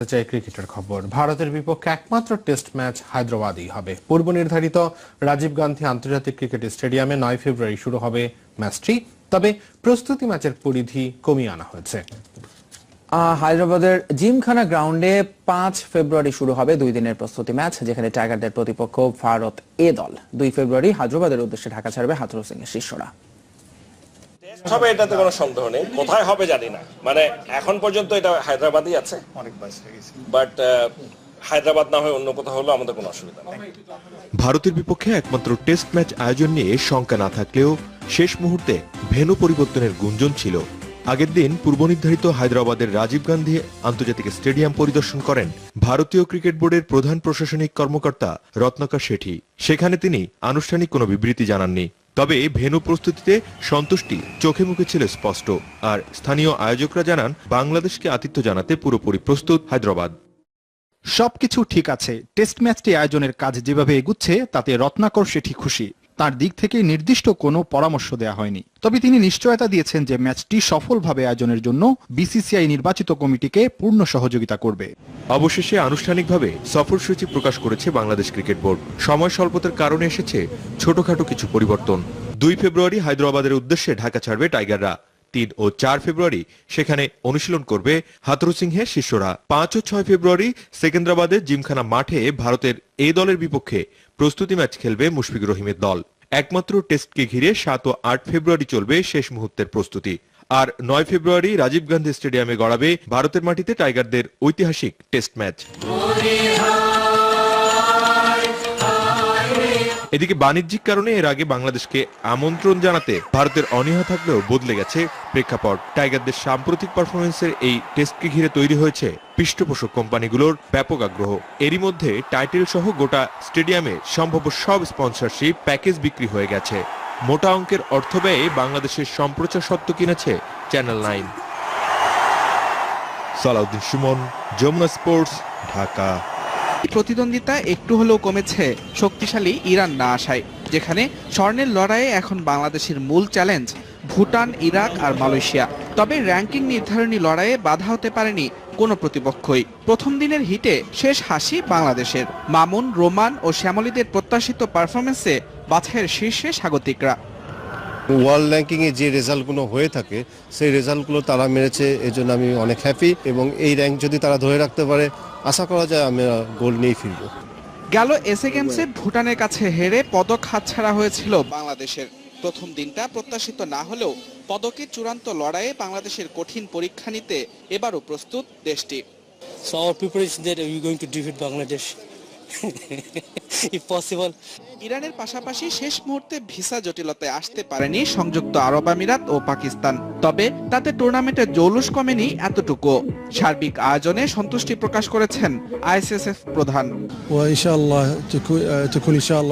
ক্রিকেটের খবর। ভারতের বিপক্ষে একমাত্র টেস্ট ম্যাচ হায়দ্রাবাদেই হবে। পূর্ব নির্ধারিত রাজীব গান্ধী আন্তর্জাতিক ক্রিকেট স্টেডিয়ামে 9 ফেব্রুয়ারি শুরু হবে ম্যাচটি। তবে প্রস্তুতি ম্যাচের পরিধি কমিয়ে আনা হয়েছে। হায়দ্রাবাদের জিমখানা গ্রাউন্ডে 5 ফেব্রুয়ারি শুরু হবে 2 দিনের প্রস্তুতি ম্যাচ, যেখানে টাইগারদের প্রতিপক্ষ ভারত এ দল। 2 ফেব্রুয়ারি হায়দ্রাবাদের উদ্দেশ্যে ঢাকা ছাড়বে হাথুরু সিং এর শিষ্যরা। হবে এটাতে কোনো সন্দেহ নেই, কোথায় হবে জানি না, মানে এখন পর্যন্ত এটা হায়দ্রাবাদই আছে, বাট হায়দ্রাবাদ না হয়ে অন্য কোথাও হলো আমাদের কোনো অসুবিধা নেই। ভারতের বিপক্ষে একমাত্র টেস্ট ম্যাচ আয়োজন নিয়ে শঙ্কা না থাকলেও শেষ মুহূর্তে ভেন্যু পরিবর্তনের গুঞ্জন ছিল। আগের দিন পূর্ব নির্ধারিত হায়দ্রাবাদের রাজীব গান্ধী আন্তর্জাতিক স্টেডিয়াম পরিদর্শন করেন ভারতীয় ক্রিকেট বোর্ডের প্রধান প্রশাসনিক কর্মকর্তা রত্নাকর শেঠি। সেখানে তিনি আনুষ্ঠানিক কোনো বিবৃতি জানাননি। তবে ভেন্যু প্রস্তুতিতে সন্তুষ্টি চোখে মুখে ছিল স্পষ্ট। আর স্থানীয় আয়োজকরা জানান, বাংলাদেশকে আতিথ্য জানাতে পুরোপুরি প্রস্তুত হায়দ্রাবাদ। সবকিছু ঠিক আছে। টেস্ট ম্যাচটি আয়োজনের কাজ যেভাবে এগুচ্ছে তাতে রত্নাকর শেঠি খুশি। তার দিক থেকে নির্দিষ্ট কোনো পরামর্শ দেওয়া হয়নি। তবে তিনি নিশ্চয়তা দিয়েছেন যে ম্যাচটি সফলভাবে আয়োজনের জন্য বিসিসিআই নির্বাচিত কমিটিকে পূর্ণ সহযোগিতা করবে। অবশেষে আনুষ্ঠানিকভাবে সফরসূচি প্রকাশ করেছে বাংলাদেশ ক্রিকেট বোর্ড। সময় স্বল্পতার কারণে এসেছে ছোটখাটো কিছু পরিবর্তন। 2 ফেব্রুয়ারি হায়দ্রাবাদের উদ্দেশ্যে ঢাকা ছাড়বে টাইগাররা। 3 ও 4 ফেব্রুয়ারি সেখানে অনুশীলন করবে হাথুরু সিংহের শিষ্যরা। 5 ও 6 ফেব্রুয়ারি সেকেন্দ্রাবাদের জিমখানা মাঠে ভারতের এই দলের বিপক্ষে প্রস্তুতি ম্যাচ খেলবে মুশফিকুর রহিমের দল। একমাত্র টেস্টকে ঘিরে 7 ও 8 ফেব্রুয়ারি চলবে শেষ মুহূর্তের প্রস্তুতি। আর 9 ফেব্রুয়ারি রাজীব গান্ধী স্টেডিয়ামে গড়াবে ভারতের মাটিতে টাইগারদের ঐতিহাসিক টেস্ট ম্যাচ। এদিকে বাণিজ্যিক কারণে এর আগে বাংলাদেশকে আমন্ত্রণ জানাতে ভারতের অনীহা থাকলেও বদলে গেছে প্রেক্ষাপট। টাইগারদের সাম্প্রতিক পারফরমেন্সের এই টেস্টকে ঘিরে তৈরি হয়েছে পৃষ্ঠপোষক কোম্পানিগুলোর ব্যাপক আগ্রহ। এরই মধ্যে টাইটেল সহ গোটা স্টেডিয়ামে সম্ভাব্য সব স্পন্সরশিপ প্যাকেজ বিক্রি হয়ে গেছে। মোটা অঙ্কের অর্থ ব্যয়ে বাংলাদেশের সম্প্রচার স্বত্ব কিনেছে চ্যানেল 9। সালাউদ্দিন সুমন, যমুনা স্পোর্টস, ঢাকা। প্রতিদ্বন্দ্বিতা একটু হলেও কমেছে শক্তিশালী ইরান না আসায়, যেখানে স্বর্ণের লড়াইয়ে এখন বাংলাদেশের মূল চ্যালেঞ্জ ভুটান, ইরাক আর মালয়েশিয়া। তবে র্যাঙ্কিং নির্ধারণী লড়াইয়ে বাধা হতে পারেনি কোনো প্রতিপক্ষই। প্রথম দিনের হিটে শেষ হাসি বাংলাদেশের। মামুন, রোমান ও শ্যামলীদের প্রত্যাশিত পারফরমেন্সে বাছাইয়ের শীর্ষে স্বাগতিকরা। ওয়ার্ল্ড র্যাঙ্কিং এ যে রেজাল্টগুলো হয়ে থাকে সেই রেজাল্টগুলো তারা মেরেছে, এজন্য আমি অনেক হ্যাপি। এবং এই র্যাঙ্ক যদি তারা ধরে রাখতে পারে, আশা করা যায় আমরা গোল্ড নিয়ে ফিরব। গেল এসএ গেমসে ভুটানের কাছে হেরে পদক হাতছাড়া হয়েছিল বাংলাদেশের। প্রথম দিনটা প্রত্যাশিত না হলেও পদকের চূড়ান্ত লড়াইয়ে বাংলাদেশের কঠিন পরীক্ষা নিতে এবারও প্রস্তুত দেশটি। So our preparation that we are going to defeat Bangladesh if possible. ইরানের পাশাপাশি শেষ মুহূর্তে ভিসা জটিলতায় আসতে পারেনি সংযুক্ত আরব আমিরাত ও পাকিস্তান। তবে তাতে টুর্নামেন্টের জৌলুস কমেনি এতটুকু। সার্বিক আয়োজনে সন্তুষ্টি প্রকাশ করেছেন আইএসএসএফ প্রধান।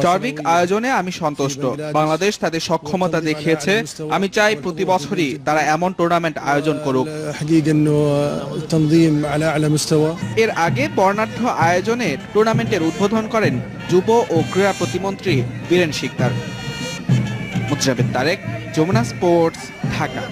সার্বিক আয়োজনে আমি সন্তুষ্ট। বাংলাদেশ তাদের সক্ষমতা দেখিয়েছে। আমি চাই প্রতি বছরই তারা এমন টুর্নামেন্ট আয়োজন করুক। এর আগে বর্ণাঢ্য আয়োজনে টুর্নামেন্টের উদ্বোধন করেন যুব ও ক্রীড়া প্রতিমন্ত্রী বীরেন শিকদার। মুজাহিদ তারেক, যমুনা স্পোর্টস, ঢাকা।